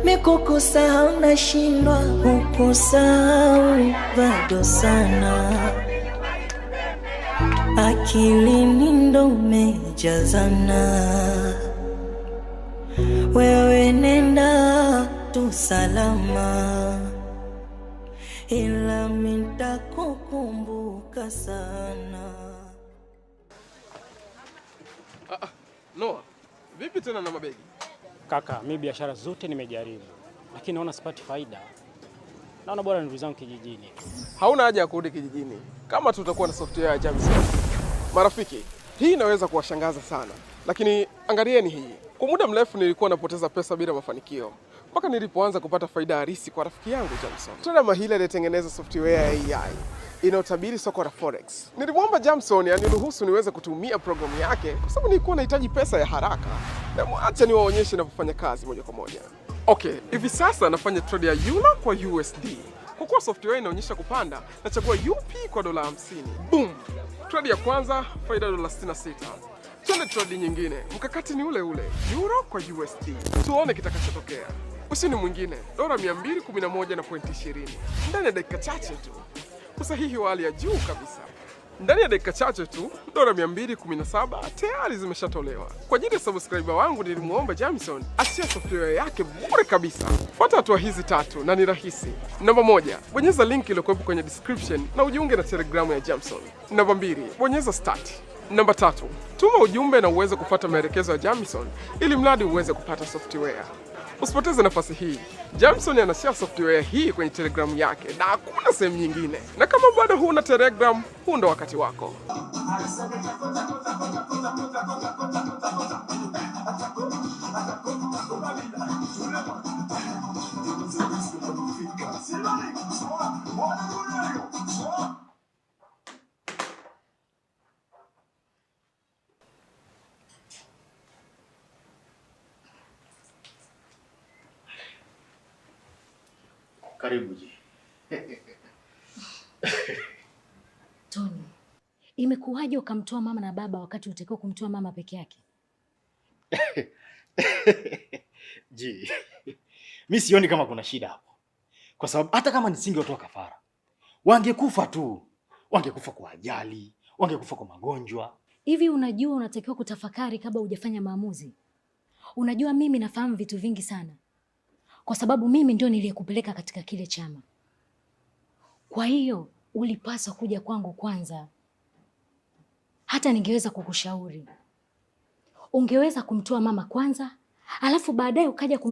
Mikukusahau nashindwa, kukusahau bado sana. Akilini ndo umejazana. Wewe nenda tu salama, ila nitakukumbuka sana. Noah, vipi tena na mabegi? Kaka, mimi biashara zote nimejaribu, lakini naona sipati faida. Naona bora nirudi zangu kijijini. Hauna haja ya kurudi kijijini kama tutakuwa na software ya Jamson. Marafiki, hii inaweza kuwashangaza sana, lakini angalieni hii. Kwa muda mrefu nilikuwa napoteza pesa bila mafanikio, mpaka nilipoanza kupata faida halisi kwa rafiki yangu Jamson. Trader mahili alitengeneza software ya AI inayotabiri soko la Forex. Nilimwomba Jamson aniruhusu niweze kutumia programu yake kwa sababu nilikuwa nahitaji pesa ya haraka. Na acha niwaonyeshe inavyofanya kazi moja kwa moja. Okay, hivi sasa nafanya trade ya EUR kwa USD. Kwa kuwa software inaonyesha kupanda, nachagua UP kwa $50. Boom! Trade ya kwanza, faida $66. Twende trade nyingine. Mkakati ni ule ule, euro kwa USD. Tuone kitakachotokea. Ushindi mwingine, $211.20. Ndani ya dakika chache tu. Usahihi wa hali ya juu kabisa. Ndani ya dakika chache tu, $217 tayari zimeshatolewa. Kwa ajili ya subscriber wangu nilimuomba Jamson ashare software yake bure kabisa. Fuata hatua hizi 3 na ni rahisi. Namba 1, bonyeza link iliyokuwepo kwenye description na ujiunge na Telegram ya Jamson. Namba 2, bonyeza start. Namba 3, tuma ujumbe na uweze kufuata maelekezo ya Jamson ili mradi uweze kupata software. Usipoteze nafasi hii. Jamson anashare software hii kwenye Telegram yake na hakuna sehemu nyingine. Na kama bado huna Telegram, huu ndo wakati wako. Karibu ji. Tony, imekuwaje ukamtoa mama na baba wakati utakiwa kumtoa mama peke yake? Ji, mimi sioni kama kuna shida hapo. Kwa sababu hata kama nisingetoa kafara, wangekufa tu. Wangekufa kwa ajali, wangekufa kwa magonjwa. Hivi unajua unatakiwa kutafakari kabla hujafanya maamuzi. Unajua mimi nafahamu vitu vingi sana. Kwa sababu mimi ndio niliyekupeleka katika kile chama. Kwa hiyo ulipaswa kuja kwangu kwanza. Hata ningeweza kukushauri. Ungeweza kumtoa mama kwanza, alafu baadaye ukaja